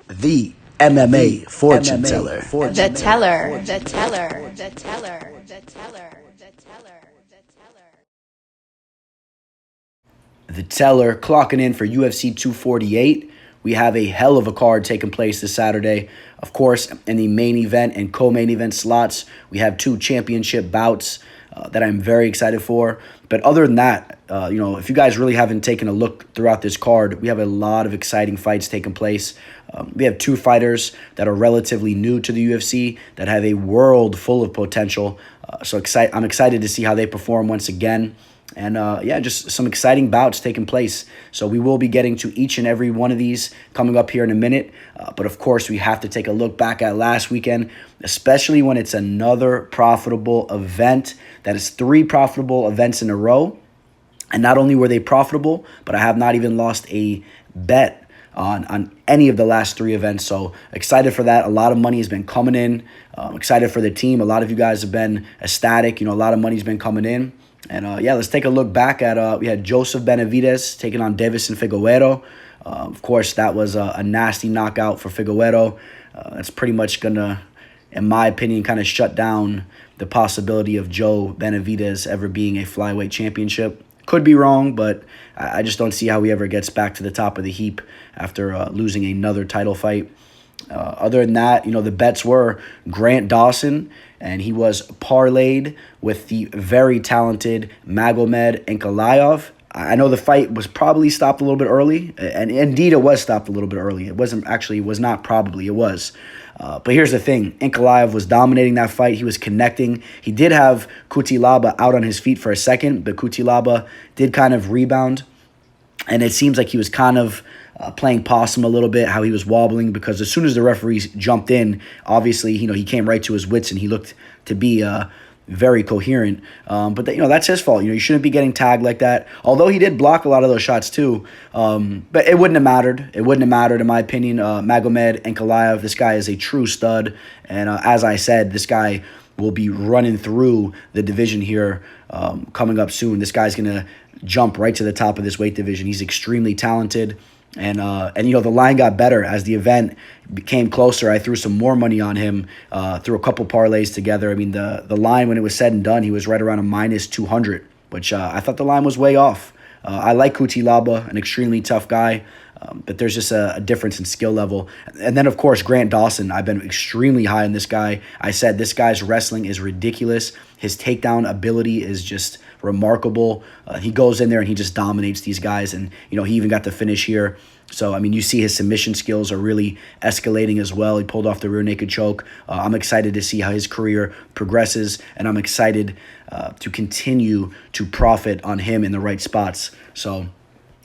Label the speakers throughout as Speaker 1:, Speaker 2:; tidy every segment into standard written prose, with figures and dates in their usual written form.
Speaker 1: The MMA fortune teller.
Speaker 2: The teller. The teller. The teller. The teller. The teller.
Speaker 1: The teller clocking in for UFC 248. We have a hell of a card taking place this Saturday. Of course, in the main event and co-main event slots, we have two championship bouts that I'm very excited for. But other than that, if you guys really haven't taken a look throughout this card, we have a lot of exciting fights taking place. We have two fighters that are relatively new to the UFC that have a world full of potential. I'm excited to see how they perform once again. And just some exciting bouts taking place. So we will be getting to each and every one of these coming up here in a minute. But of course, we have to take a look back at last weekend, especially when it's another profitable event. That is 3 profitable events in a row. And not only were they profitable, but I have not even lost a bet on any of the last 3 events. So excited for that. A lot of money has been coming in. Excited for the team. A lot of you guys have been ecstatic. A lot of money's been coming in. And let's take a look back at, we had Joseph Benavidez taking on Davison Figueiredo. Of course, that was a nasty knockout for Figueiredo. It's pretty much going to, in my opinion, kind of shut down the possibility of Joe Benavidez ever being a flyweight championship. Could be wrong, but I just don't see how he ever gets back to the top of the heap after losing another title fight. Other than that, the bets were Grant Dawson, and he was parlayed with the very talented Magomed Ankalaev. I know the fight was probably stopped a little bit early, and indeed it was stopped a little bit early. It was not probably, it was. But here's the thing. Ankalaev was dominating that fight. He was connecting. He did have Cutelaba out on his feet for a second, but Cutelaba did kind of rebound. And it seems like he was kind of playing possum a little bit, how he was wobbling, because as soon as the referees jumped in, obviously, he came right to his wits and he looked to be very coherent. But that's his fault. You shouldn't be getting tagged like that. Although he did block a lot of those shots too. But it wouldn't have mattered. It wouldn't have mattered, in my opinion. Magomed Ankalaev, this guy is a true stud. And as I said, this guy will be running through the division here coming up soon. This guy's going to jump right to the top of this weight division. He's extremely talented. And the line got better as the event became closer. I threw some more money on him, threw a couple parlays together. I mean, the line, when it was said and done, he was right around a minus 200, which I thought the line was way off. I like Cutelaba, an extremely tough guy, but there's just a difference in skill level. And then, of course, Grant Dawson. I've been extremely high on this guy. I said this guy's wrestling is ridiculous. His takedown ability is just remarkable. He goes in there and he just dominates these guys. And, he even got the finish here. So, you see his submission skills are really escalating as well. He pulled off the rear naked choke. I'm excited to see how his career progresses. And I'm excited to continue to profit on him in the right spots. So,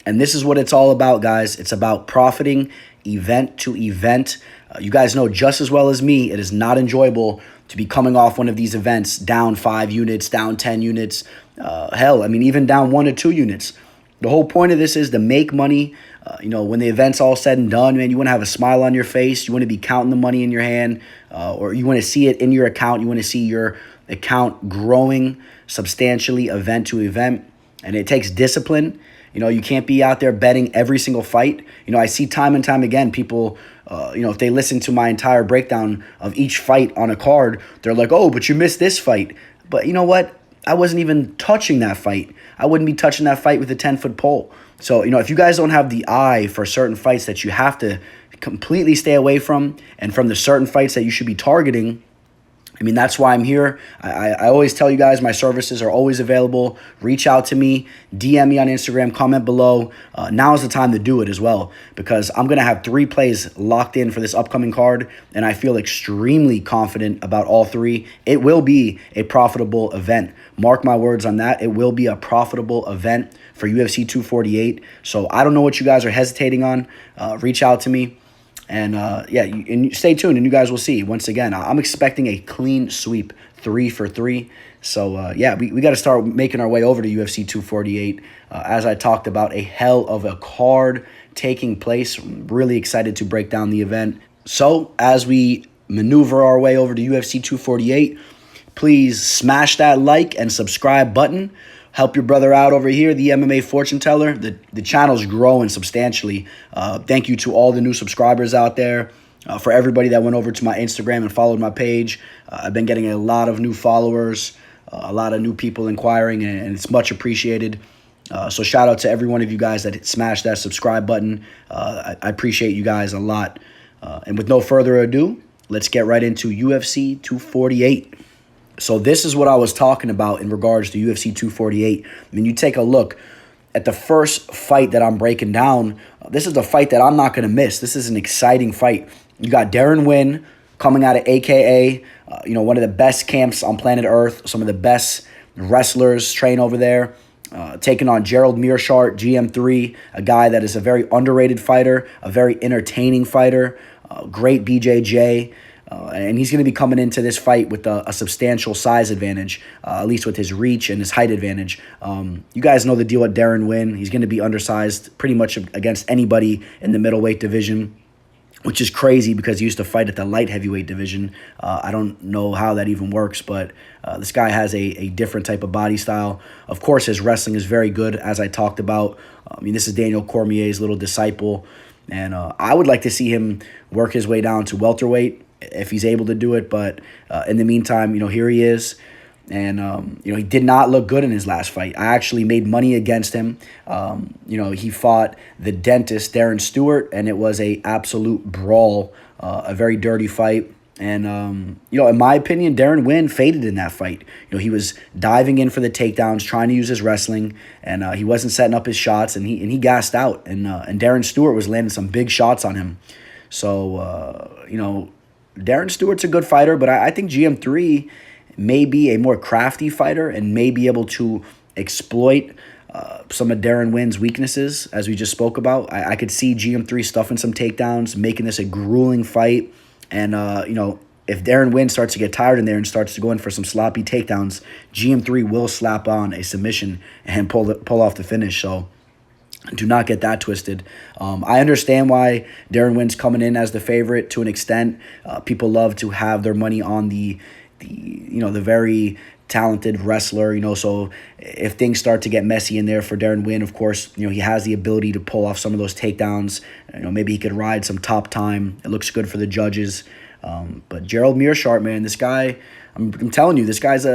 Speaker 1: and this is what it's all about, guys. It's about profiting event to event. You guys know just as well as me, it is not enjoyable to be coming off one of these events down 5 units, down 10 units. Even down 1 to 2 units. The whole point of this is to make money. When the event's all said and done, man, you want to have a smile on your face. You want to be counting the money in your hand, or you want to see it in your account. You want to see your account growing substantially event to event. And it takes discipline. You can't be out there betting every single fight. I see time and time again people, if they listen to my entire breakdown of each fight on a card, they're like, oh, but you missed this fight. But you know what? I wasn't even touching that fight. I wouldn't be touching that fight with a 10-foot pole. So, if you guys don't have the eye for certain fights that you have to completely stay away from, and from the certain fights that you should be targeting, that's why I'm here. I always tell you guys my services are always available. Reach out to me, DM me on Instagram, comment below. Now is the time to do it as well, because I'm going to have 3 plays locked in for this upcoming card, and I feel extremely confident about all 3. It will be a profitable event. Mark my words on that. It will be a profitable event for UFC 248. So I don't know what you guys are hesitating on. Reach out to me. And, and stay tuned, and you guys will see. Once again, I'm expecting a clean sweep, 3 for 3. So, we got to start making our way over to UFC 248. As I talked about, a hell of a card taking place. I'm really excited to break down the event. So, as we maneuver our way over to UFC 248, please smash that like and subscribe button. help your brother out over here, the MMA Fortune Teller. The channel's growing substantially. Thank you to all the new subscribers out there. For everybody that went over to my Instagram and followed my page. I've been getting a lot of new followers, a lot of new people inquiring, and it's much appreciated. So shout out to every one of you guys that smashed that subscribe button. I appreciate you guys a lot. And with no further ado, let's get right into UFC 248. So this is what I was talking about in regards to UFC 248. I mean, you take a look at the first fight that I'm breaking down. This is a fight that I'm not going to miss. This is an exciting fight. You got Darren Wynn coming out of AKA, one of the best camps on planet Earth. Some of the best wrestlers train over there. Taking on Gerald Meerschaert, GM3, a guy that is a very underrated fighter, a very entertaining fighter, great BJJ. And he's going to be coming into this fight with a substantial size advantage, at least with his reach and his height advantage. You guys know the deal with Darren Wynn. He's going to be undersized pretty much against anybody in the middleweight division, which is crazy because he used to fight at the light heavyweight division. I don't know how that even works, but this guy has a different type of body style. Of course, his wrestling is very good, as I talked about. This is Daniel Cormier's little disciple, and I would like to see him work his way down to welterweight if he's able to do it. But in the meantime, here he is. And, he did not look good in his last fight. I actually made money against him. He fought the dentist, Darren Stewart, and it was a absolute brawl, a very dirty fight. And, in my opinion, Darren Wynn faded in that fight. He was diving in for the takedowns, trying to use his wrestling, and he wasn't setting up his shots, and he gassed out. And Darren Stewart was landing some big shots on him. So, Darren Stewart's a good fighter, but I think GM3 may be a more crafty fighter and may be able to exploit some of Darren Wynn's weaknesses, as we just spoke about. I could see GM3 stuffing some takedowns, making this a grueling fight. And, if Darren Wynn starts to get tired in there and starts to go in for some sloppy takedowns, GM3 will slap on a submission and pull off the finish. So do not get that twisted. I understand why Darren Wynn's coming in as the favorite to an extent. People love to have their money on the very talented wrestler, so if things start to get messy in there for Darren Wynn, of course, he has the ability to pull off some of those takedowns. Maybe he could ride some top time. It looks good for the judges. But Gerald Meerschaert, man, this guy, I'm telling you, this guy's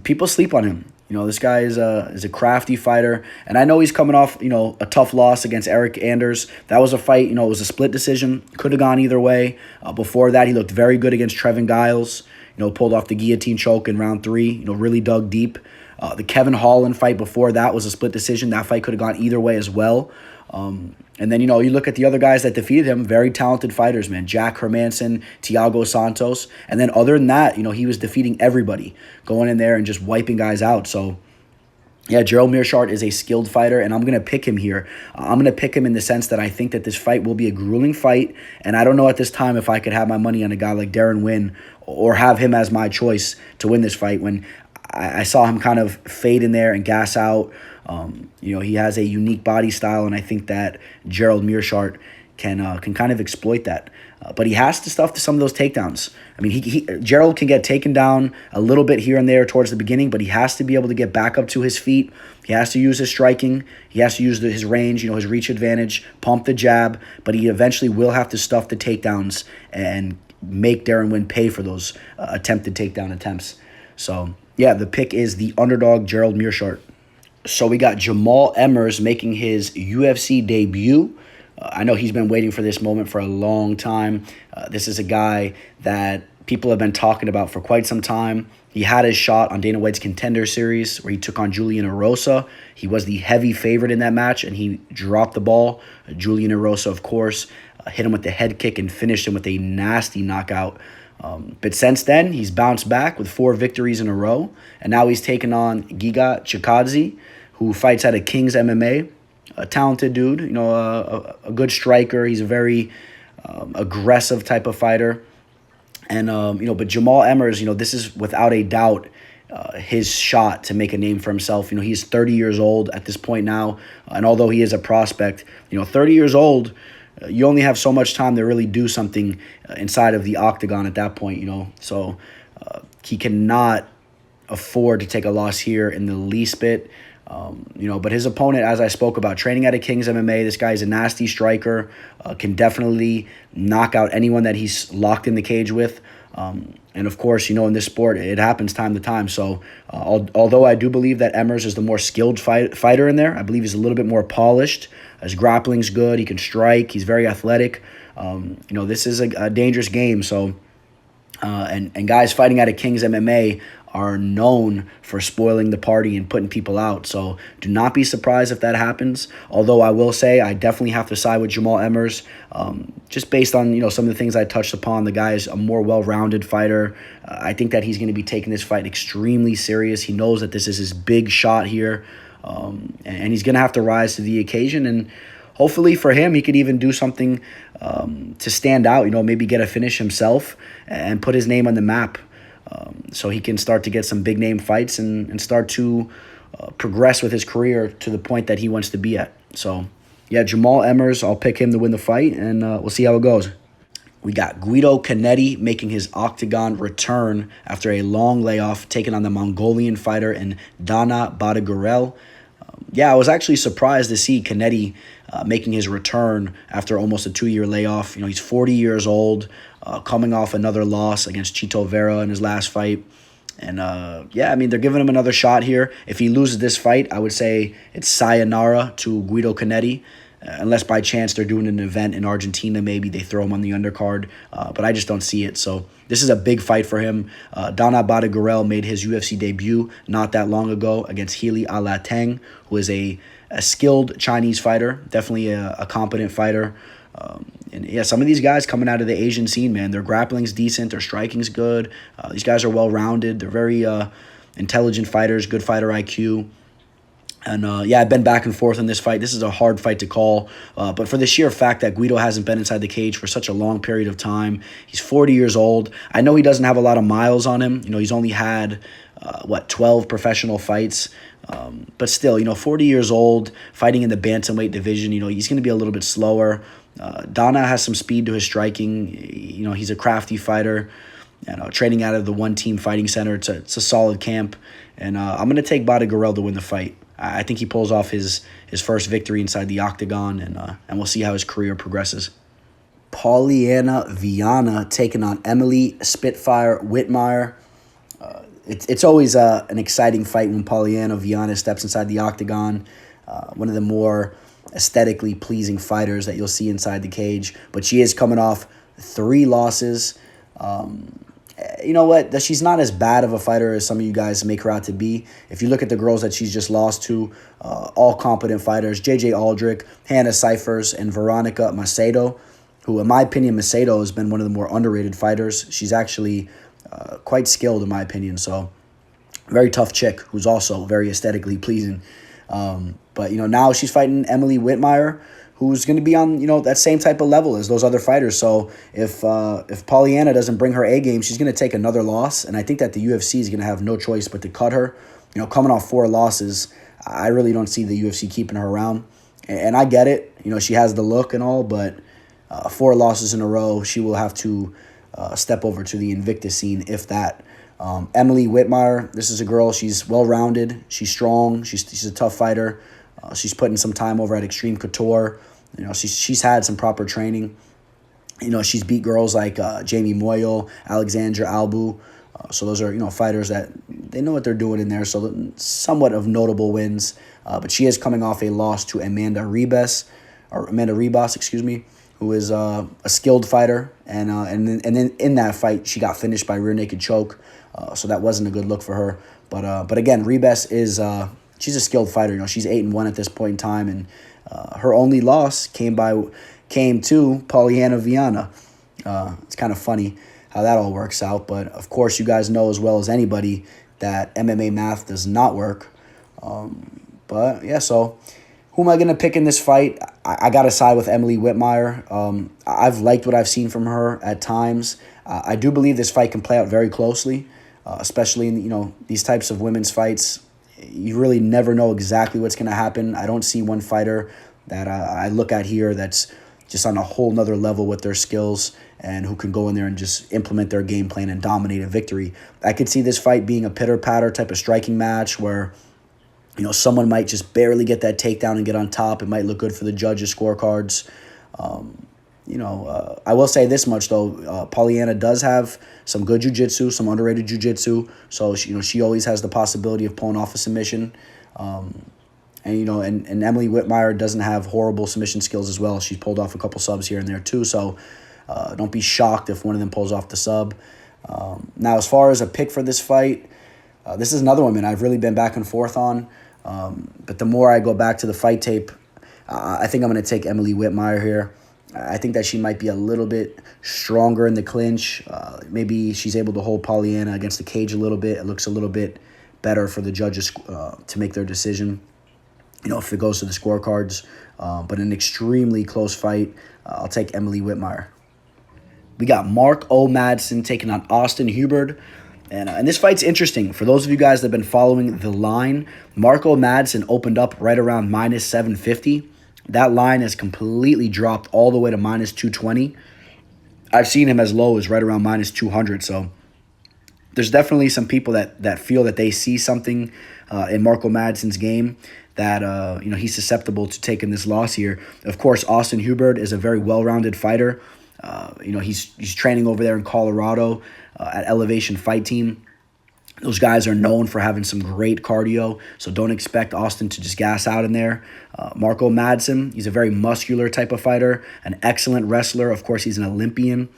Speaker 1: people sleep on him. This guy is a crafty fighter, and I know he's coming off, a tough loss against Eric Anders. That was a fight, it was a split decision. Could have gone either way. Before that, he looked very good against Trevin Giles. Pulled off the guillotine choke in round 3, really dug deep. The Kevin Holland fight before that was a split decision. That fight could have gone either way as well. And then, you look at the other guys that defeated him, very talented fighters, man. Jack Hermanson, Thiago Santos. And then other than that, he was defeating everybody, going in there and just wiping guys out. So, yeah, Gerald Meerschaert is a skilled fighter, and I'm going to pick him here. I'm going to pick him in the sense that I think that this fight will be a grueling fight, and I don't know at this time if I could have my money on a guy like Darren Wynn or have him as my choice to win this fight when I saw him kind of fade in there and gas out. He has a unique body style, and I think that Gerald Meerschaert can kind of exploit that. But he has to stuff some of those takedowns. I mean, Gerald can get taken down a little bit here and there towards the beginning, but he has to be able to get back up to his feet. He has to use his striking. He has to use his range, his reach advantage, pump the jab, but he eventually will have to stuff the takedowns and make Darren Wynn pay for those attempted takedown attempts. So, yeah, the pick is the underdog, Gerald Meerschaert. So we got Jamal Emmers making his UFC debut. I know he's been waiting for this moment for a long time. This is a guy that people have been talking about for quite some time. He had his shot on Dana White's Contender Series where he took on Julian Erosa. He was the heavy favorite in that match, and he dropped the ball. Julian Erosa, of course, hit him with the head kick and finished him with a nasty knockout. But since then, he's bounced back with 4 victories in a row, and now he's taken on Giga Chikadze, who fights out of King's MMA. A talented dude, a good striker. He's a very aggressive type of fighter. And, but Jamal Emmers, this is without a doubt his shot to make a name for himself. He's 30 years old at this point now. And although he is a prospect, 30 years old, you only have so much time to really do something inside of the octagon at that point, So he cannot afford to take a loss here in the least bit. But his opponent, as I spoke about, training out of King's MMA, this guy is a nasty striker, can definitely knock out anyone that he's locked in the cage with. And of course, in this sport, it happens time to time. So although I do believe that Emmers is the more skilled fighter in there, I believe he's a little bit more polished. His grappling's good. He can strike. He's very athletic. This is a dangerous game. So, and guys fighting out of King's MMA are known for spoiling the party and putting people out. So do not be surprised if that happens. Although I will say I definitely have to side with Jamal Emmers, just based on some of the things I touched upon. The guy is a more well-rounded fighter. I think that he's going to be taking this fight extremely serious. He knows that this is his big shot here, and he's going to have to rise to the occasion. And hopefully for him, he could even do something to stand out. Maybe get a finish himself and put his name on the map. So he can start to get some big name fights and start to progress with his career to the point that he wants to be at. So, yeah, Jamal Emmers, I'll pick him to win the fight, and we'll see how it goes. We got Guido Cannetti making his octagon return after a long layoff, taking on the Mongolian fighter in Dana Badagurel. I was actually surprised to see Cannetti making his return after almost a 2-year layoff. He's 40 years old, coming off another loss against Chito Vera in his last fight. And, they're giving him another shot here. If he loses this fight, I would say it's sayonara to Guido Cannetti, unless by chance they're doing an event in Argentina. Maybe they throw him on the undercard, but I just don't see it. So this is a big fight for him. Dana Badagurel made his UFC debut not that long ago against Healy Alateng, who is a skilled Chinese fighter, definitely a competent fighter. Some of these guys coming out of the Asian scene, man, their grappling's decent, their striking's good. These guys are well-rounded. They're very intelligent fighters, good fighter IQ. And, I've been back and forth on this fight. This is a hard fight to call. But for the sheer fact that Guido hasn't been inside the cage for such a long period of time, he's 40 years old. I know he doesn't have a lot of miles on him. He's only had, 12 professional fights. But still, 40 years old, fighting in the bantamweight division, he's going to be a little bit slower. Dana has some speed to his striking. He's a crafty fighter. Training out of the One Team Fighting Center. It's a solid camp. And I'm going to take Badagurel to win the fight. I think he pulls off his first victory inside the octagon, and we'll see how his career progresses. Polyana Viana taking on Emily Spitfire Whitmire. It's always an exciting fight when Polyana Viana steps inside the octagon. One of the more aesthetically pleasing fighters that you'll see inside the cage. But she is coming off 3 losses. You know what? She's not as bad of a fighter as some of you guys make her out to be. If you look at the girls that she's just lost to, all competent fighters, J.J. Aldrich, Hannah Cyphers, and Veronica Macedo, who, in my opinion, Macedo has been one of the more underrated fighters. She's actually quite skilled, in my opinion. So, very tough chick who's also very aesthetically pleasing. But, now she's fighting Emily Whitmire, who's going to be on, that same type of level as those other fighters. So if Polyana doesn't bring her A game, she's going to take another loss. And I think that the UFC is going to have no choice but to cut her. Coming off 4 losses, I really don't see the UFC keeping her around. And I get it. She has the look and all, but 4 losses in a row, she will have to step over to the Invictus scene, if that. Emily Whitmire, this is a girl. She's well-rounded. She's strong. She's a tough fighter. She's putting some time over at Extreme Couture. She's had some proper training. She's beat girls like Jamie Moyle, Alexandra Albu. So those are, fighters that they know what they're doing in there. So somewhat of notable wins. But she is coming off a loss to Amanda Ribas, who is a skilled fighter. And then in that fight, she got finished by rear naked choke. So that wasn't a good look for her. But again, Ribas is... she's a skilled fighter. She's 8-1 at this point in time, and her only loss came to Polyana Viana. It's kind of funny how that all works out, but of course, you guys know as well as anybody that MMA math does not work. So who am I going to pick in this fight? I got to side with Emily Whitmire. I've liked what I've seen from her at times. I do believe this fight can play out very closely, especially in these types of women's fights. You really never know exactly what's going to happen. I don't see one fighter that I look at here that's just on a whole nother level with their skills and who can go in there and just implement their game plan and dominate a victory. I could see this fight being a pitter-patter type of striking match where Someone might just barely get that takedown and get on top. It might look good for the judges' scorecards. I will say this much, though. Polyana does have some good jiu-jitsu, some underrated jiu-jitsu. So, she always has the possibility of pulling off a submission. And Emily Whitmire doesn't have horrible submission skills as well. She's pulled off a couple subs here and there, too. So, don't be shocked if one of them pulls off the sub. Now, as far as a pick for this fight, this is another one, man, I've really been back and forth on. But the more I go back to the fight tape, I think I'm going to take Emily Whitmire here. I think that she might be a little bit stronger in the clinch. Maybe she's able to hold Polyana against the cage a little bit. It looks a little bit better for the judges to make their decision, if it goes to the scorecards. But an extremely close fight. I'll take Emily Whitmire. We got Mark O. Madsen taking on Austin Hubbard. And this fight's interesting. For those of you guys that have been following the line, Marco Madsen opened up right around minus 750. That line has completely dropped all the way to minus 220. I've seen him as low as right around minus 200. So there's definitely some people that feel that they see something in Marco Madsen's game that he's susceptible to taking this loss here. Of course, Austin Hubbard is a very well-rounded fighter. He's training over there in Colorado at Elevation Fight Team. Those guys are known for having some great cardio, so don't expect Austin to just gas out in there. Marco Madsen, he's a very muscular type of fighter, an excellent wrestler. Of course, he's an Olympian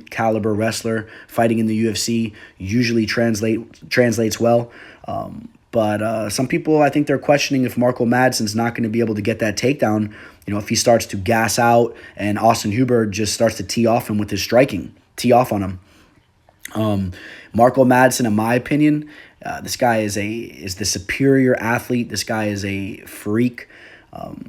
Speaker 1: caliber wrestler. Fighting in the UFC usually translates well. But some people, I think they're questioning if Marco Madsen's not going to be able to get that takedown, if he starts to gas out and Austin Hubbard just starts to tee off him with his striking, tee off on him. Marco Madsen, in my opinion, this guy is the superior athlete. This guy is a freak.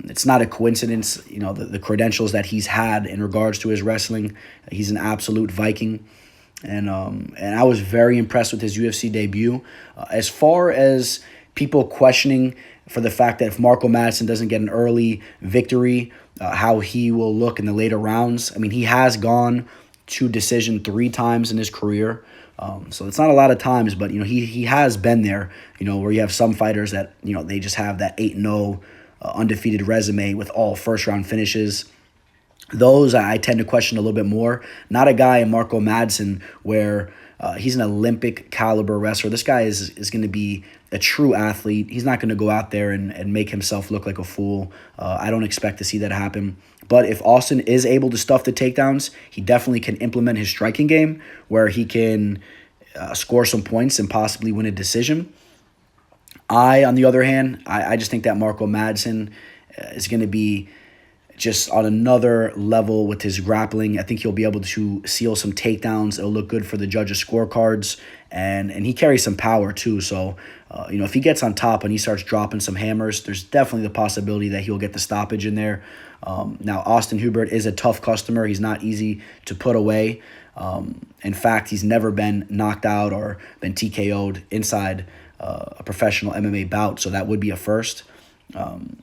Speaker 1: It's not a coincidence, the credentials that he's had in regards to his wrestling. He's an absolute Viking. And I was very impressed with his UFC debut. As far as people questioning for the fact that if Marco Madsen doesn't get an early victory, how he will look in the later rounds. I mean, he has gone to decision 3 times in his career. So it's not a lot of times, but, he has been there, where you have some fighters that, they just have that 8-0 undefeated resume with all first-round finishes. Those I tend to question a little bit more. Not a guy in Marco Madsen where he's an Olympic caliber wrestler. This guy is going to be a true athlete. He's not going to go out there and make himself look like a fool. I don't expect to see that happen. But if Austin is able to stuff the takedowns, he definitely can implement his striking game where he can score some points and possibly win a decision. On the other hand, I just think that Marco Madsen is going to be just on another level with his grappling. I think he'll be able to seal some takedowns. It'll look good for the judges' scorecards. And he carries some power, too. So, if he gets on top and he starts dropping some hammers, there's definitely the possibility that he'll get the stoppage in there. Now, Austin Hubbard is a tough customer. He's not easy to put away. In fact, he's never been knocked out or been TKO'd inside a professional MMA bout. So that would be a first.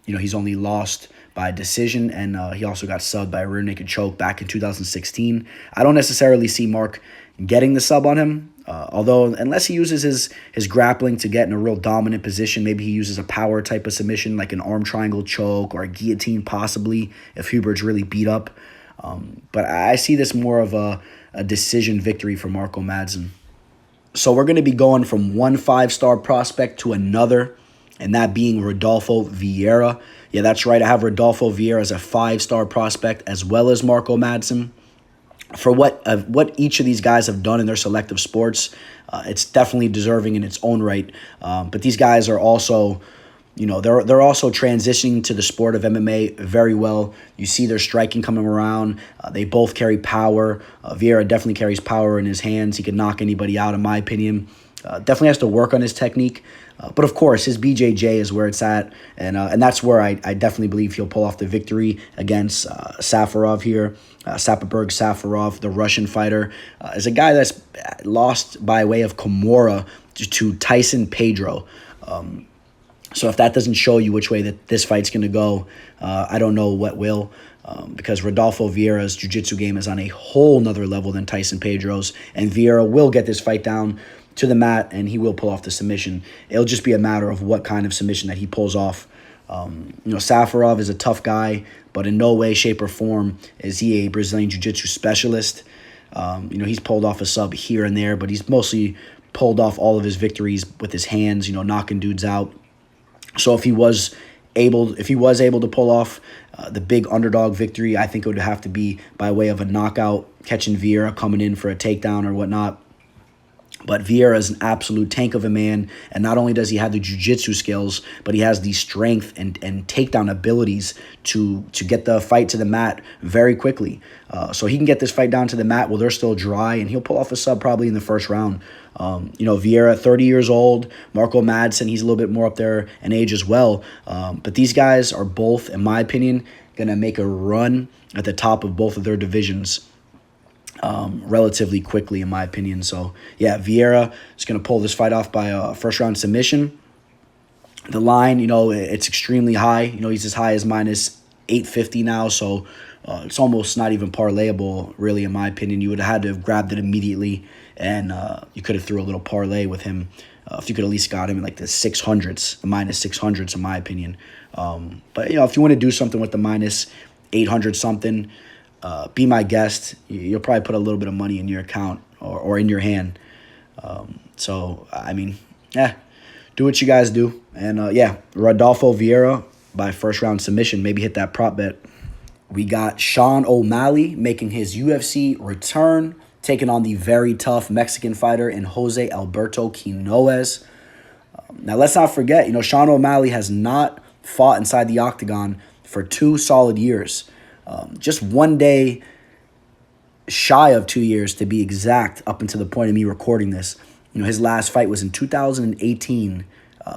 Speaker 1: He's only lost by decision, and he also got subbed by a rear naked choke back in 2016. I don't necessarily see Mark getting the sub on him, although unless he uses his grappling to get in a real dominant position, maybe he uses a power type of submission like an arm triangle choke or a guillotine possibly if Hubbard's really beat up. But I see this more of a decision victory for Marco Madsen. So we're going to be going from one 5-star prospect to another, and that being Rodolfo Vieira. Yeah, that's right. I have Rodolfo Vieira as a 5-star prospect as well as Marco Madsen. For what each of these guys have done in their selective sports, it's definitely deserving in its own right. But these guys are also, they're also transitioning to the sport of MMA very well. You see their striking coming around. They both carry power. Vieira definitely carries power in his hands. He can knock anybody out, in my opinion. Definitely has to work on his technique. But of course, his BJJ is where it's at. And that's where I definitely believe he'll pull off the victory against Safarov here. Saparbeg Safarov, the Russian fighter, is a guy that's lost by way of Kimura to Tyson Pedro. So if that doesn't show you which way that this fight's going to go, I don't know what will. Because Rodolfo Vieira's jiu-jitsu game is on a whole nother level than Tyson Pedro's. And Vieira will get this fight down to the mat, and he will pull off the submission. It'll just be a matter of what kind of submission that he pulls off. Safarov is a tough guy, but in no way, shape, or form is he a Brazilian Jiu-Jitsu specialist. He's pulled off a sub here and there, but he's mostly pulled off all of his victories with his hands, knocking dudes out. So if he was able to pull off the big underdog victory, I think it would have to be by way of a knockout, catching Vieira, coming in for a takedown or whatnot. But Vieira is an absolute tank of a man, and not only does he have the jiu-jitsu skills, but he has the strength and takedown abilities to get the fight to the mat very quickly. So he can get this fight down to the mat while they're still dry, and he'll pull off a sub probably in the first round. Vieira, 30 years old. Marco Madsen, he's a little bit more up there in age as well. But these guys are both, in my opinion, going to make a run at the top of both of their divisions relatively quickly, in my opinion. So, yeah, Vieira is going to pull this fight off by a first-round submission. The line, it's extremely high. He's as high as minus 850 now, so it's almost not even parlayable, really, in my opinion. You would have had to have grabbed it immediately, and you could have threw a little parlay with him if you could at least got him in like the 600s, the minus 600s, in my opinion. But, if you want to do something with the minus 800 something, be my guest. You'll probably put a little bit of money in your account or in your hand. Do what you guys do. And, Rodolfo Vieira by first-round submission. Maybe hit that prop bet. We got Sean O'Malley making his UFC return, taking on the very tough Mexican fighter in Jose Alberto Quiñones. Now, let's not forget, Sean O'Malley has not fought inside the octagon for 2 solid years. Just one day shy of 2 years, to be exact, up until the point of me recording this. His last fight was in 2018,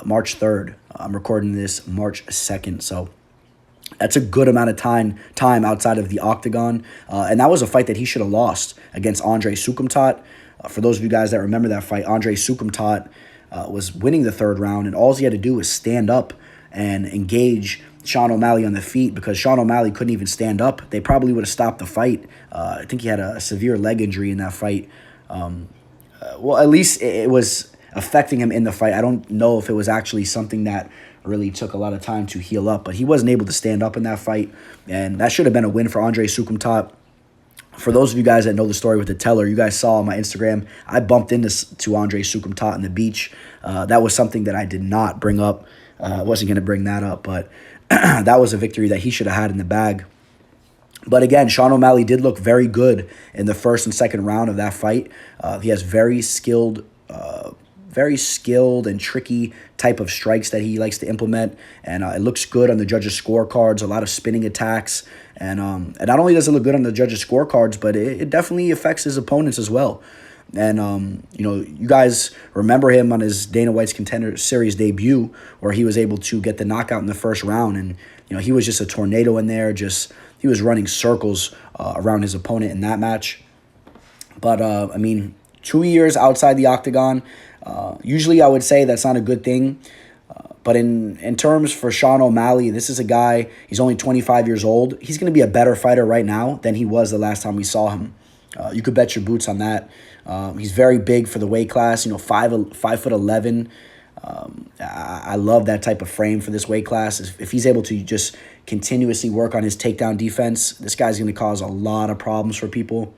Speaker 1: March 3rd. I'm recording this March 2nd, so that's a good amount of time outside of the octagon. And that was a fight that he should have lost against Andre Sukumtat. For those of you guys that remember that fight, Andre Sukumtat was winning the 3rd round, and all he had to do was stand up and engage Sean O'Malley on the feet, because Sean O'Malley couldn't even stand up. They probably would have stopped the fight. I think he had a severe leg injury in that fight. At least it was affecting him in the fight. I don't know if it was actually something that really took a lot of time to heal up, but he wasn't able to stand up in that fight, and that should have been a win for Andre Sukumtat. For those of you guys that know the story with the teller, you guys saw on my Instagram, I bumped into Andre Sukumtat on the beach. That was something that I did not bring up. I wasn't going to bring that up, but that was a victory that he should have had in the bag. But again, Sean O'Malley did look very good in the 1st and 2nd round of that fight. He has very skilled and tricky type of strikes that he likes to implement, and it looks good on the judges' scorecards. A lot of spinning attacks, and not only does it look good on the judges' scorecards, but it definitely affects his opponents as well. And, you guys remember him on his Dana White's Contender Series debut, where he was able to get the knockout in the 1st round. And, he was just a tornado in there. He was running circles around his opponent in that match. But, 2 years outside the octagon, usually I would say that's not a good thing. But in terms for Sean O'Malley, this is a guy, he's only 25 years old. He's going to be a better fighter right now than he was the last time we saw him. You could bet your boots on that. He's very big for the weight class, 5'11". I love that type of frame for this weight class. If he's able to just continuously work on his takedown defense, this guy's going to cause a lot of problems for people.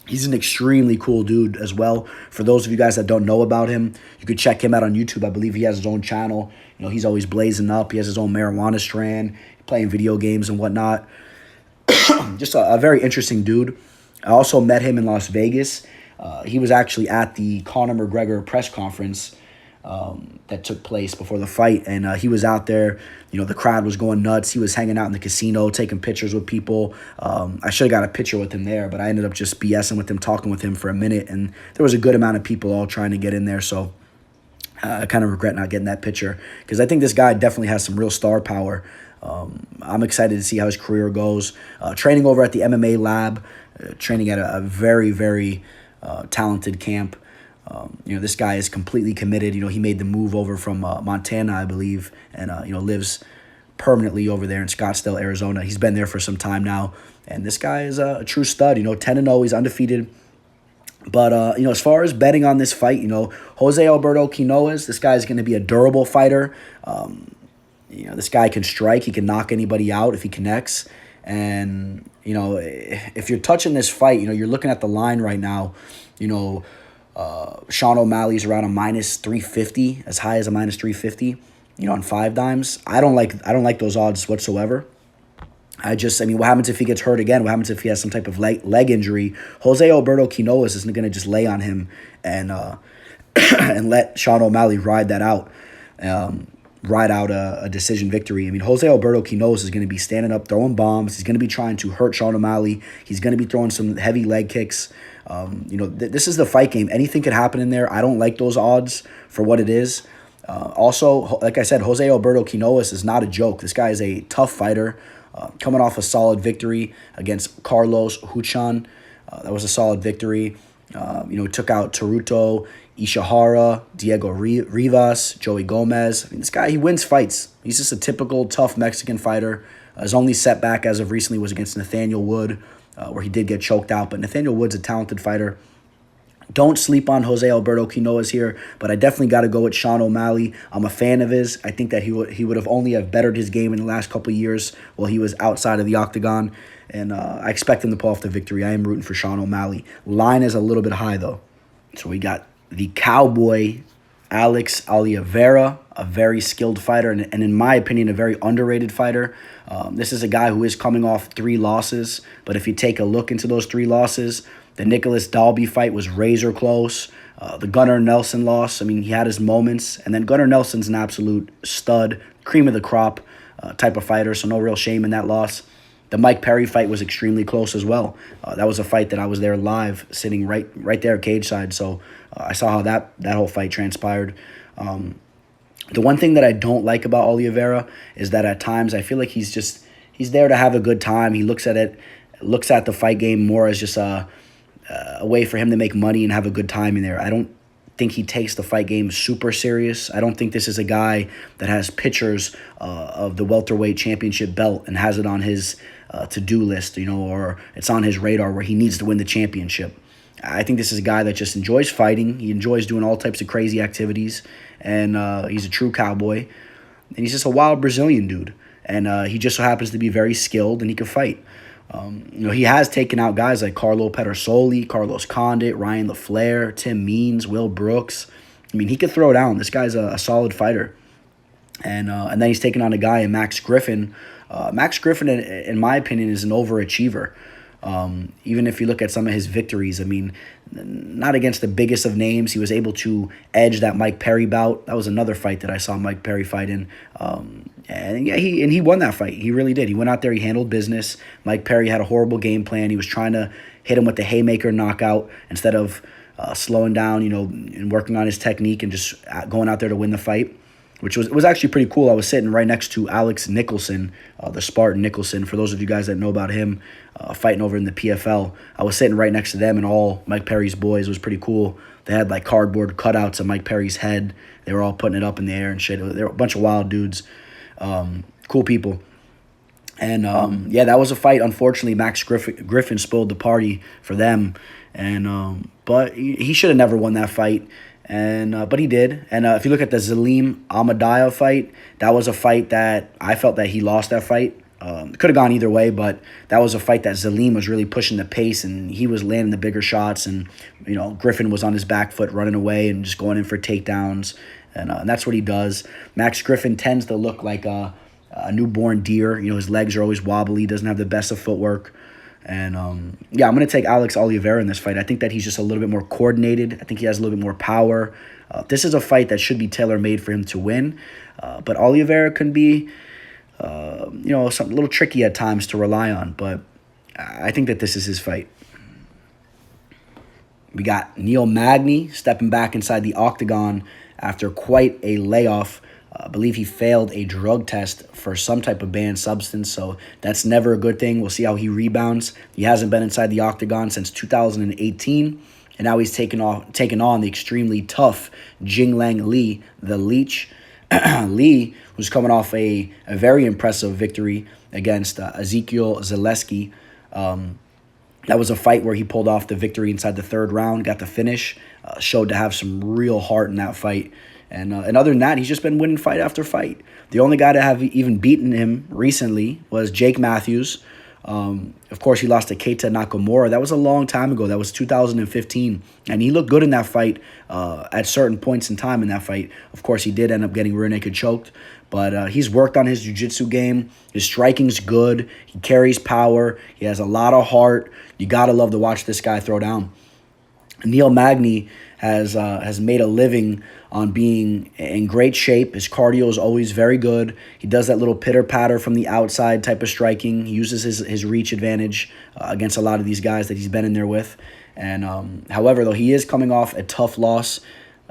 Speaker 1: He's an extremely cool dude as well. For those of you guys that don't know about him, you could check him out on YouTube. I believe he has his own channel. He's always blazing up. He has his own marijuana strand, playing video games and whatnot. Just a very interesting dude. I also met him in Las Vegas. He was actually at the Conor McGregor press conference that took place before the fight, and he was out there. The crowd was going nuts. He was hanging out in the casino, taking pictures with people. I should have got a picture with him there, but I ended up just BSing with him, talking with him for a minute, and there was a good amount of people all trying to get in there, so I kind of regret not getting that picture, because I think this guy definitely has some real star power. I'm excited to see how his career goes. Training over at the MMA lab, training at a very, very talented camp. This guy is completely committed. He made the move over from Montana, I believe, and, lives permanently over there in Scottsdale, Arizona. He's been there for some time now, and this guy is a true stud. 10-0, he's undefeated But, as far as betting on this fight, Jose Alberto Quiñones, this guy's going to be a durable fighter. This guy can strike. He can knock anybody out if he connects. And, if you're touching this fight, you're looking at the line right now, Sean O'Malley's around a minus 350, as high as a minus 350, on 5 dimes. I don't like those odds whatsoever. What happens if he gets hurt again? What happens if he has some type of leg injury? Jose Alberto Quiñones isn't going to just lay on him and and let Sean O'Malley ride that out, ride out a decision victory. Jose Alberto Quiñones is going to be standing up, throwing bombs. He's going to be trying to hurt Sean O'Malley. He's going to be throwing some heavy leg kicks. This is the fight game. Anything could happen in there. I don't like those odds for what it is. Also, like I said, Jose Alberto Quiñones is not a joke. This guy is a tough fighter. Coming off a solid victory against Carlos Huchan. That was a solid victory. Took out Taruto, Ishihara, Diego Rivas, Joey Gomez. This guy, he wins fights. He's just a typical tough Mexican fighter. His only setback as of recently was against Nathaniel Wood, where he did get choked out. But Nathaniel Wood's a talented fighter. Don't sleep on Jose Alberto Quiñones here, but I definitely got to go with Sean O'Malley. I'm a fan of his. I think that he would have only have bettered his game in the last couple of years while he was outside of the octagon, and I expect him to pull off the victory. I am rooting for Sean O'Malley. Line is a little bit high, though. So we got the Cowboy, Alex Oliveira, a very skilled fighter, and in my opinion, a very underrated fighter. This is a guy who is coming off 3 losses, but if you take a look into those 3 losses, the Nicholas Dalby fight was razor close. The Gunnar Nelson loss, he had his moments. And then Gunnar Nelson's an absolute stud, cream of the crop type of fighter, so no real shame in that loss. The Mike Perry fight was extremely close as well. That was a fight that I was there live, sitting right there cage side. So I saw how that whole fight transpired. The one thing that I don't like about Oliveira is that at times I feel like he's there to have a good time. He looks at the fight game more as just a way for him to make money and have a good time in there. I don't think he takes the fight game super serious. I don't think this is a guy that has pictures of the welterweight championship belt and has it on his to-do list, or it's on his radar where he needs to win the championship. I think this is a guy that just enjoys fighting. He enjoys doing all types of crazy activities, and he's a true cowboy. And he's just a wild Brazilian dude, and he just so happens to be very skilled, and he can fight. He has taken out guys like Carlo Pedersoli, Carlos Condit, Ryan LaFleur, Tim Means, Will Brooks. He could throw down. This guy's a solid fighter. And then he's taken on a guy in Max Griffin. Max Griffin, in my opinion, is an overachiever. Even if you look at some of his victories, not against the biggest of names. He was able to edge that Mike Perry bout. That was another fight that I saw Mike Perry fight in. He won that fight. He really did. He went out there, he handled business. Mike Perry had a horrible game plan. He was trying to hit him with the haymaker knockout instead of slowing down, and working on his technique and just going out there to win the fight, which was actually pretty cool. I was sitting right next to Alex Nicholson, the Spartan Nicholson. For those of you guys that know about him, fighting over in the PFL, I was sitting right next to them and all Mike Perry's boys. It was pretty cool. They had like cardboard cutouts of Mike Perry's head. They were all putting it up in the air and shit. They were a bunch of wild dudes, cool people. And that was a fight. Unfortunately, Max Griffin spoiled the party for them, and but he should have never won that fight. And but he did. And if you look at the Zelim Ahmadiyah fight, that was a fight that I felt that he lost that fight. Could have gone either way, but that was a fight that Zelim was really pushing the pace, and he was landing the bigger shots, and Griffin was on his back foot running away and just going in for takedowns, and that's what he does. Max Griffin tends to look like a newborn deer. His legs are always wobbly, doesn't have the best of footwork. And I'm going to take Alex Oliveira in this fight. I think that he's just a little bit more coordinated. I think he has a little bit more power. This is a fight that should be tailor-made for him to win. But Oliveira can be, something a little tricky at times to rely on. But I think that this is his fight. We got Neil Magny stepping back inside the octagon after quite a layoff. I believe he failed a drug test for some type of banned substance, so that's never a good thing. We'll see how he rebounds. He hasn't been inside the octagon since 2018, and now he's taken on the extremely tough Jingliang Li, the Leech. Li, who's coming off a very impressive victory against Ezekiel Zaleski. That was a fight where he pulled off the victory inside the third round, got the finish, showed to have some real heart in that fight. And other than that, he's just been winning fight after fight. The only guy to have even beaten him recently was Jake Matthews. Of course, he lost to Keita Nakamura. That was a long time ago. That was 2015. And he looked good in that fight at certain points in time in that fight. Of course, he did end up getting rear naked choked. But he's worked on his jiu-jitsu game. His striking's good. He carries power. He has a lot of heart. You got to love to watch this guy throw down. Neil Magny has made a living on being in great shape. His cardio is always very good. He does that little pitter-patter from the outside type of striking. He uses his reach advantage against a lot of these guys that he's been in there with. And however, though, he is coming off a tough loss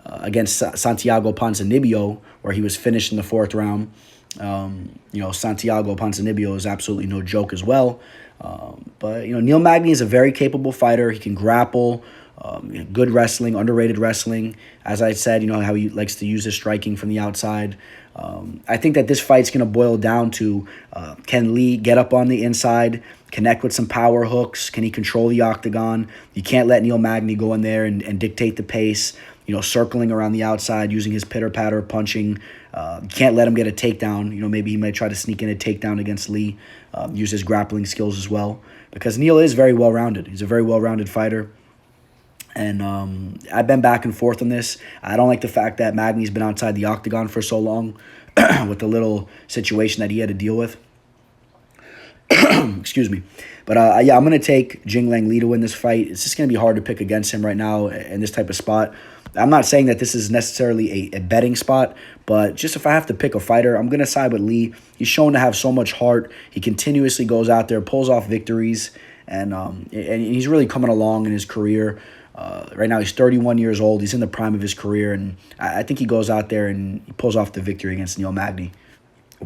Speaker 1: against Santiago Ponzinibbio, where he was finished in the fourth round. Santiago Ponzinibbio is absolutely no joke as well. But Neil Magny is a very capable fighter. He can grapple. Good wrestling, underrated wrestling. As I said, how he likes to use his striking from the outside. I think that this fight's going to boil down to can Lee get up on the inside, connect with some power hooks? Can he control the octagon? You can't let Neil Magny go in there and dictate the pace, circling around the outside, using his pitter-patter punching. You can't let him get a takedown. Maybe he might try to sneak in a takedown against Lee, use his grappling skills as well. Because Neil is very well-rounded. He's a very well-rounded fighter. And I've been back and forth on this. I don't like the fact that Magny's been outside the octagon for so long with the little situation that he had to deal with. Excuse me. But I'm going to take Jingliang Lee to win this fight. It's just going to be hard to pick against him right now in this type of spot. I'm not saying that this is necessarily a betting spot, but just if I have to pick a fighter, I'm going to side with Lee. He's shown to have so much heart. He continuously goes out there, pulls off victories, and he's really coming along in his career. Right now, he's 31 years old. He's in the prime of his career, and I think he goes out there and he pulls off the victory against Neil Magny.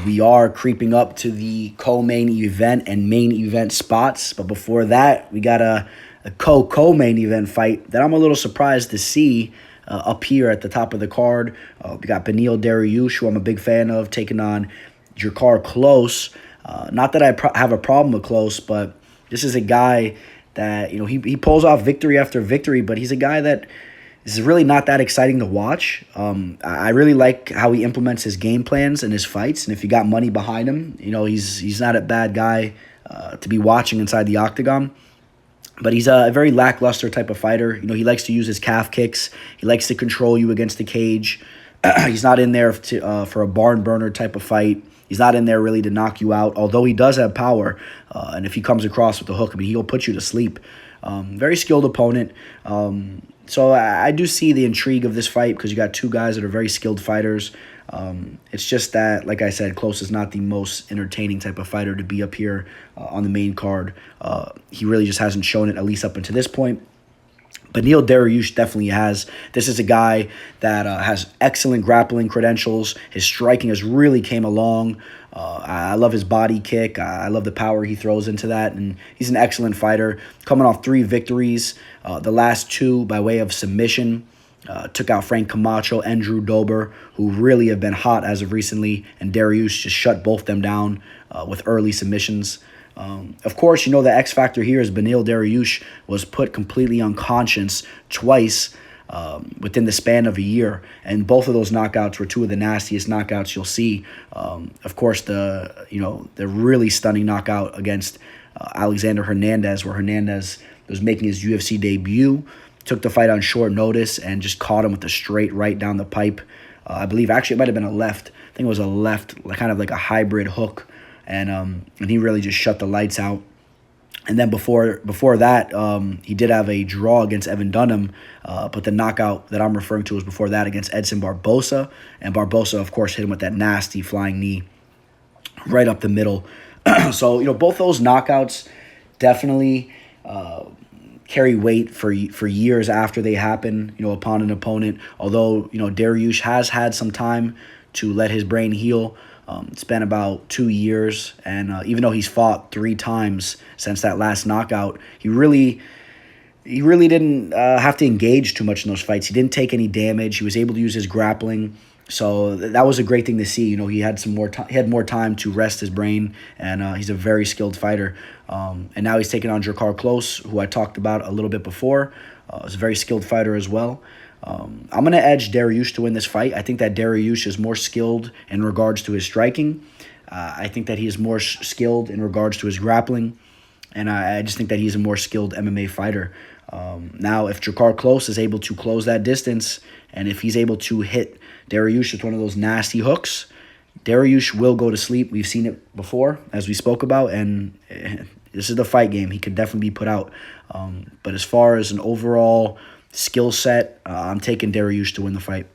Speaker 1: We are creeping up to the co-main event and main event spots, but before that, we got a co-main event fight that I'm a little surprised to see up here at the top of the card. We got Beneil Dariush, who I'm a big fan of, taking on Drakkar Klose. Not that I have a problem with Klose, but this is a guy that, he pulls off victory after victory, but he's a guy that is really not that exciting to watch. I really like how he implements his game plans and his fights, and if you got money behind him, he's not a bad guy to be watching inside the octagon. But he's a very lackluster type of fighter. He likes to use his calf kicks. He likes to control you against the cage. He's not in there for a barn burner type of fight. He's not in there really to knock you out, although he does have power. And if he comes across with the hook, he'll put you to sleep. Very skilled opponent. So I do see the intrigue of this fight because you got two guys that are very skilled fighters. It's just that, like I said, Klose is not the most entertaining type of fighter to be up here on the main card. He really just hasn't shown it, at least up until this point. But Beneil Dariush definitely has. This is a guy that has excellent grappling credentials. His striking has really came along. I love his body kick. I love the power he throws into that. And he's an excellent fighter. Coming off 3 victories, the last 2 by way of submission. Took out Frank Camacho and Drew Dober, who really have been hot as of recently. And Dariush just shut both them down with early submissions. Of course, the X factor here is Beneil Dariush was put completely unconscious twice within the span of a year, and both of those knockouts were 2 of the nastiest knockouts you'll see. Of course, the really stunning knockout against Alexander Hernandez, where Hernandez was making his UFC debut, took the fight on short notice and just caught him with a straight right down the pipe. I believe actually it might have been a left. I think it was a left, kind of like a hybrid hook. And he really just shut the lights out. And then before that, he did have a draw against Evan Dunham, but the knockout that I'm referring to was before that against Edson Barbosa. And Barbosa, of course, hit him with that nasty flying knee right up the middle. So, both those knockouts definitely carry weight for years after they happen, upon an opponent. Although, Dariush has had some time to let his brain heal. It's been about 2 years, and even though he's fought 3 times since that last knockout, he really didn't have to engage too much in those fights. He didn't take any damage. He was able to use his grappling So that was a great thing to see. He had he had more time to rest his brain, and he's a very skilled fighter. And now he's taking on Klose, who I talked about a little bit before. He's a very skilled fighter as well. I'm going to edge Dariush to win this fight. I think that Dariush is more skilled in regards to his striking. I think that he is more skilled in regards to his grappling. And I just think that he's a more skilled MMA fighter. Now, if Klose is able to close that distance, and if he's able to hit Dariush with one of those nasty hooks, Dariush will go to sleep. We've seen it before, as we spoke about, and this is the fight game. He could definitely be put out. But as far as an overall skill set, I'm taking Dariush to win the fight.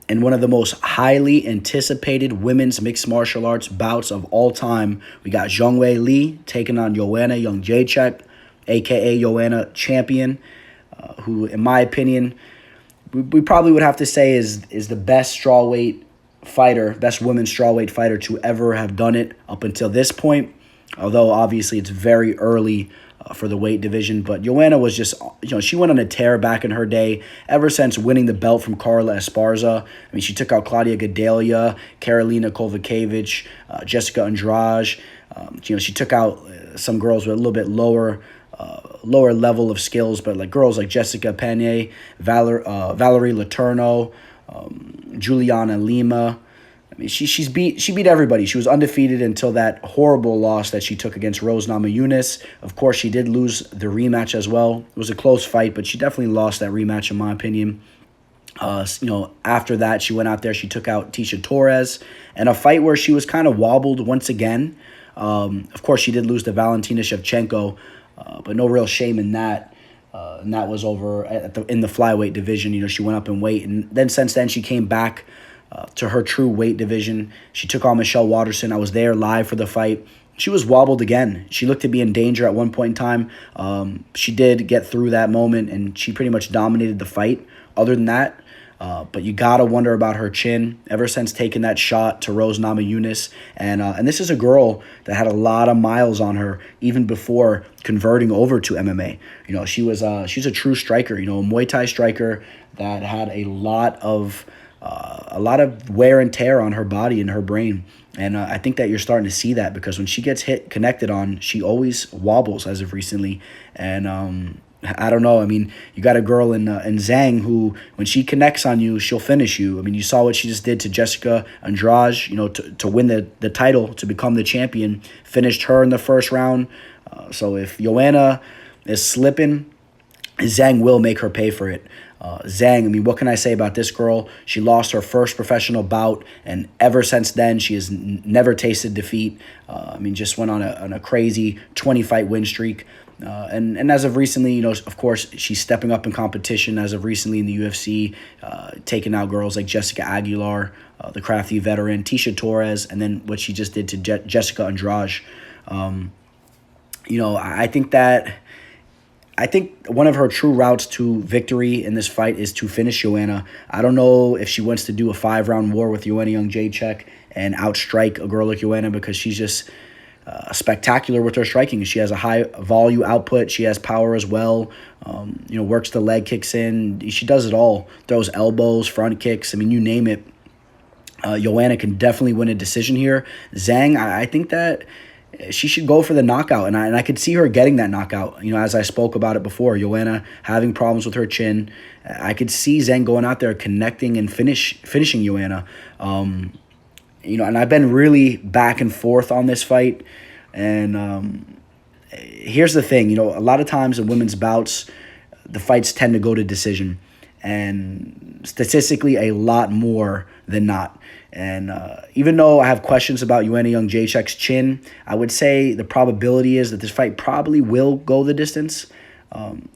Speaker 1: In one of the most highly anticipated women's mixed martial arts bouts of all time, we got Weili taking on Joanna Jędrzejczyk, a.k.a. Joanna champion, who, in my opinion, we probably would have to say is the best strawweight fighter, best women's strawweight fighter to ever have done it up until this point. Although, obviously, it's very early for the weight division. But Joanna was just, she went on a tear back in her day ever since winning the belt from Carla Esparza. I mean, she took out Claudia Gadelha, Karolina Kowalkiewicz, Jessica Andrade. She took out some girls with a little bit lower level of skills, but like girls like Jessica Penne, Valerie Letourneau, Juliana Lima. I mean, she beat everybody. She was undefeated until that horrible loss that she took against Rose Namajunas. Of course, she did lose the rematch as well. It was a close fight, but she definitely lost that rematch in my opinion. After that, she went out there. She took out Tecia Torres in a fight where she was kind of wobbled once again. Of course, she did lose to Valentina Shevchenko, but no real shame in that. And that was over in the flyweight division. She went up in weight, and then since then she came back to her true weight division. She took on Michelle Waterson. I was there live for the fight. She was wobbled again. She looked to be in danger at one point in time. She did get through that moment, and she pretty much dominated the fight. Other than that, but you gotta wonder about her chin. Ever since taking that shot to Rose Namajunas, and this is a girl that had a lot of miles on her even before converting over to MMA. She's a true striker. A Muay Thai striker that had a lot of wear and tear on her body and her brain. And I think that you're starting to see that because when she gets connected on, she always wobbles as of recently. And I don't know. I mean, you got a girl in Zhang who, when she connects on you, she'll finish you. I mean, you saw what she just did to Jessica Andrade, to win the title, to become the champion, finished her in the first round. So if Joanna is slipping, Zhang will make her pay for it. Zhang, I mean, what can I say about this girl? She lost her first professional bout, and ever since then, she has never tasted defeat. Just went on a crazy 20-fight win streak. And as of recently, of course, she's stepping up in competition as of recently in the UFC, taking out girls like Jessica Aguilar, the crafty veteran, Tecia Torres, and then what she just did to Jessica Andrade. I think one of her true routes to victory in this fight is to finish Joanna. I don't know if she wants to do a 5-round war with Joanna Jędrzejczyk and outstrike a girl like Joanna because she's just spectacular with her striking. She has a high volume output. She has power as well. Works the leg kicks in. She does it all. Throws elbows, front kicks. I mean, you name it. Joanna can definitely win a decision here. Zhang, I think that she should go for the knockout, and I could see her getting that knockout. As I spoke about it before, Joanna having problems with her chin. I could see Zhang going out there, connecting and finishing Joanna. And I've been really back and forth on this fight. And here's the thing, a lot of times in women's bouts, the fights tend to go to decision. And statistically, a lot more than not. And even though I have questions about Joanna Jędrzejczyk's chin, I would say the probability is that this fight probably will go the distance.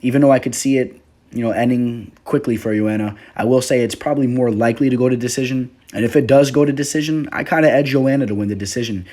Speaker 1: Even though I could see it, ending quickly for Joanna, I will say it's probably more likely to go to decision. And if it does go to decision, I kind of edge Joanna to win the decision.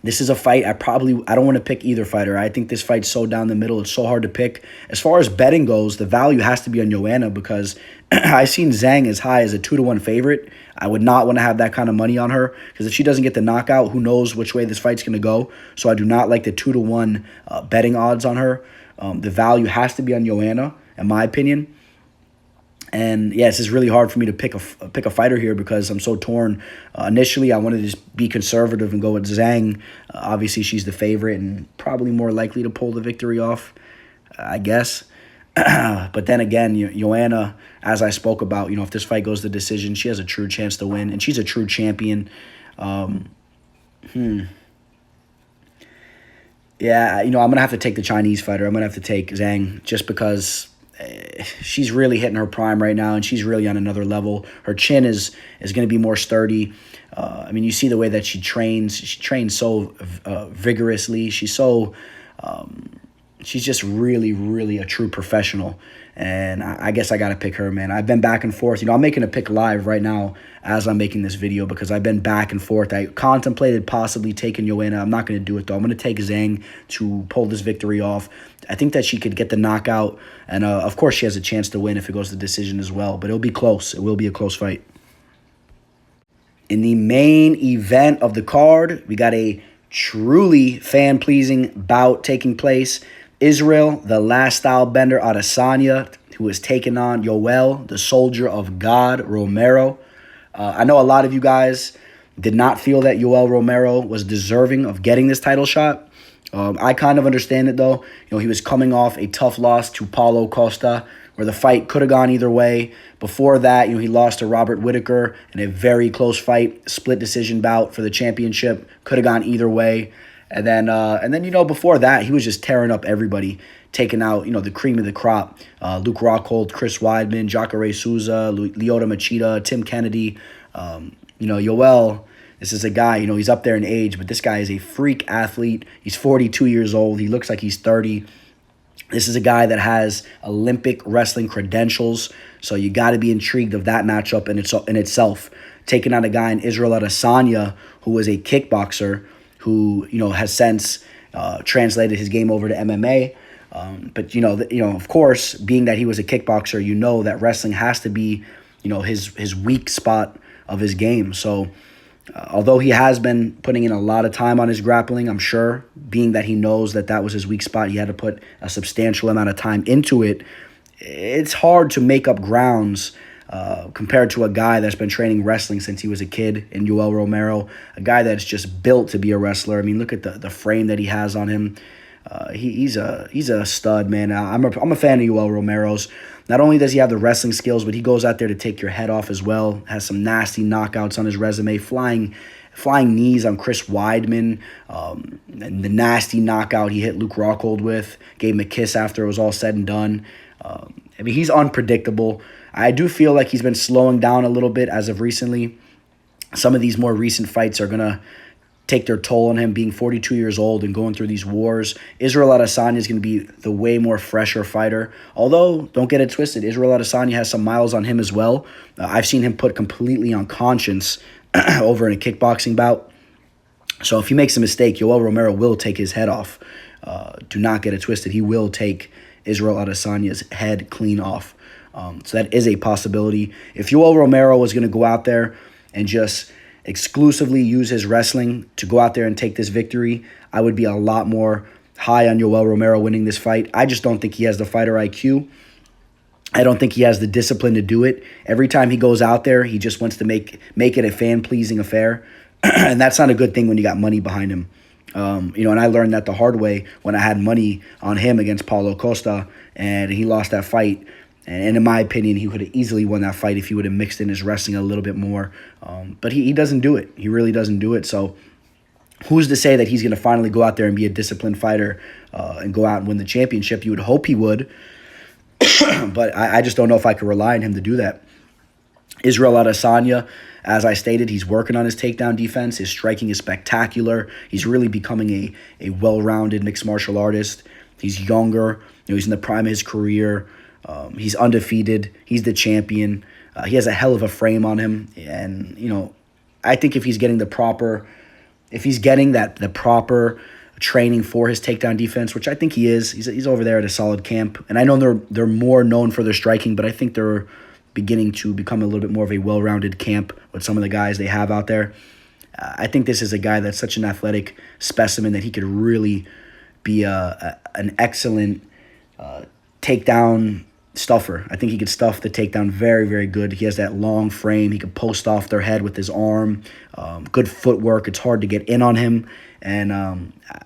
Speaker 1: This is a fight I don't want to pick either fighter. I think this fight's so down the middle. It's so hard to pick. As far as betting goes, the value has to be on Joanna because I've seen Zhang as high as a 2-1 favorite. I would not want to have that kind of money on her because if she doesn't get the knockout, who knows which way this fight's going to go. So I do not like the 2-1 betting odds on her. The value has to be on Joanna, in my opinion. And yeah, it's just really hard for me to pick a fighter here because I'm so torn. Initially, I wanted to just be conservative and go with Zhang. Obviously, she's the favorite and probably more likely to pull the victory off, I guess. But then again, Joanna, as I spoke about, if this fight goes to decision, she has a true chance to win, and she's a true champion. Yeah, I'm going to have to take the Chinese fighter. I'm going to have to take Zhang just because she's really hitting her prime right now, and she's really on another level. Her chin is going to be more sturdy. You see the way that she trains. She trains so vigorously. She's just really, really a true professional. And I guess I got to pick her, man. I've been back and forth. I'm making a pick live right now as I'm making this video because I've been back and forth. I contemplated possibly taking Joanna. I'm not going to do it, though. I'm going to take Zhang to pull this victory off. I think that she could get the knockout. And, of course, she has a chance to win if it goes to decision as well. But it'll be close. It will be a close fight. In the main event of the card, we got a truly fan-pleasing bout taking place. Israel, the last style bender, Adesanya, who is taking on Yoel, the soldier of God, Romero. I know a lot of you guys did not feel that Yoel Romero was deserving of getting this title shot. I kind of understand it, though. He was coming off a tough loss to Paulo Costa, where the fight could have gone either way. Before that, he lost to Robert Whittaker in a very close fight, split decision bout for the championship. Could have gone either way. And then, before that, he was just tearing up everybody, taking out, the cream of the crop. Luke Rockhold, Chris Weidman, Jacare Souza, Lyoto Machida, Tim Kennedy. Yoel, this is a guy, he's up there in age, but this guy is a freak athlete. He's 42 years old. He looks like he's 30. This is a guy that has Olympic wrestling credentials, so you got to be intrigued of that matchup in itself. Taking on a guy in Israel Adesanya, who is a kickboxer, who has since translated his game over to MMA. But of course, being that he was a kickboxer, that wrestling has to be his weak spot of his game. So although he has been putting in a lot of time on his grappling, I'm sure, being that he knows that was his weak spot, he had to put a substantial amount of time into it. It's hard to make up grounds compared to a guy that's been training wrestling since he was a kid in Yoel Romero, a guy that's just built to be a wrestler. Look at the frame that he has on him. He's a stud, man. I'm a fan of Yoel Romero's. Not only does he have the wrestling skills, but he goes out there to take your head off as well. Has some nasty knockouts on his resume, flying knees on Chris Weidman, and the nasty knockout he hit Luke Rockhold with, gave him a kiss after it was all said and done. He's unpredictable. I do feel like he's been slowing down a little bit as of recently. Some of these more recent fights are going to take their toll on him, being 42 years old and going through these wars. Israel Adesanya is going to be the way more fresher fighter. Although, don't get it twisted, Israel Adesanya has some miles on him as well. I've seen him put completely on conscience over in a kickboxing bout. So if he makes a mistake, Yoel Romero will take his head off. Do not get it twisted. He will take Israel Adesanya's head clean off. So that is a possibility. If Yoel Romero was going to go out there and just exclusively use his wrestling to go out there and take this victory, I would be a lot more high on Yoel Romero winning this fight. I just don't think he has the fighter IQ. I don't think he has the discipline to do it. Every time he goes out there, he just wants to make it a fan-pleasing affair. And that's not a good thing when you got money behind him. And I learned that the hard way when I had money on him against Paulo Costa, and he lost that fight. And in my opinion, he could have easily won that fight if he would have mixed in his wrestling a little bit more. But he doesn't do it. He really doesn't do it. So who's to say that he's going to finally go out there and be a disciplined fighter and go out and win the championship? You would hope he would. But I just don't know if I could rely on him to do that. Israel Adesanya, as I stated, he's working on his takedown defense. His striking is spectacular. He's really becoming a well-rounded mixed martial artist. He's younger. He's in the prime of his career. He's undefeated. He's the champion. He has a hell of a frame on him. And, I think if he's getting the proper training for his takedown defense, which I think he is, he's over there at a solid camp. And I know they're more known for their striking, but I think they're beginning to become a little bit more of a well-rounded camp with some of the guys they have out there. I think this is a guy that's such an athletic specimen that he could really be an excellent takedown stuffer. I think he could stuff the takedown very, very good. He has that long frame. He could post off their head with his arm. Good footwork. It's hard to get in on him. And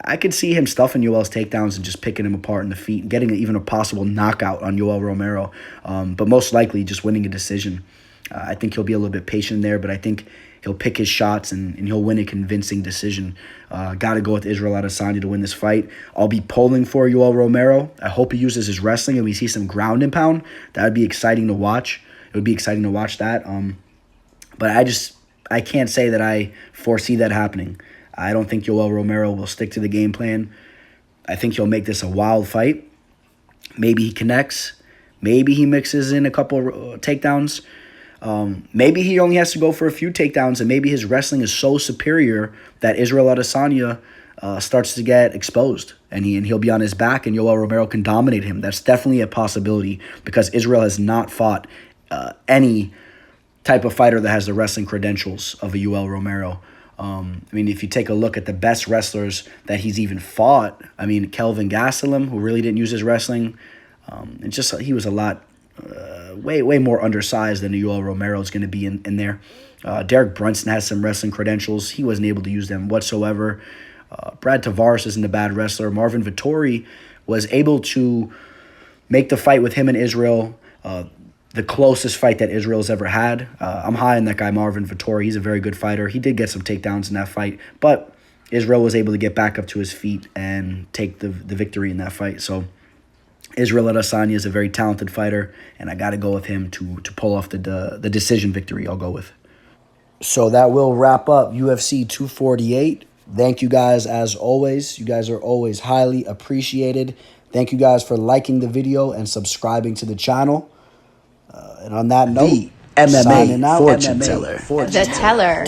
Speaker 1: I could see him stuffing Yoel's takedowns and just picking him apart in the feet and getting even a possible knockout on Yoel Romero. But most likely just winning a decision. I think he'll be a little bit patient there, but I think he'll pick his shots and he'll win a convincing decision. Got to go with Israel Adesanya to win this fight. I'll be polling for Yoel Romero. I hope he uses his wrestling and we see some ground and pound. That would be exciting to watch. It would be exciting to watch that. But I can't say that I foresee that happening. I don't think Yoel Romero will stick to the game plan. I think he'll make this a wild fight. Maybe he connects. Maybe he mixes in a couple takedowns. Maybe he only has to go for a few takedowns, and maybe his wrestling is so superior that Israel Adesanya starts to get exposed, and he'll be on his back, and Yoel Romero can dominate him. That's definitely a possibility because Israel has not fought any type of fighter that has the wrestling credentials of a Yoel Romero. I mean, if you take a look at the best wrestlers that he's even fought, I mean, Kelvin Gastelum, who really didn't use his wrestling, he was a lot way more undersized than Yoel Romero is going to be in there. Derek Brunson has some wrestling credentials. He wasn't able to use them whatsoever. Brad Tavares isn't a bad wrestler. Marvin Vettori was able to make the fight with him and Israel the closest fight that Israel's ever had. I'm high on that guy, Marvin Vettori. He's a very good fighter. He did get some takedowns in that fight, but Israel was able to get back up to his feet and take the victory in that fight. So Israel Adesanya is a very talented fighter, and I got to go with him to pull off the decision victory. I'll go with. So that will wrap up UFC 248. Thank you guys as always. You guys are always highly appreciated. Thank you guys for liking the video and subscribing to the channel. And on that note,
Speaker 3: the MMA fortune teller.
Speaker 2: The teller.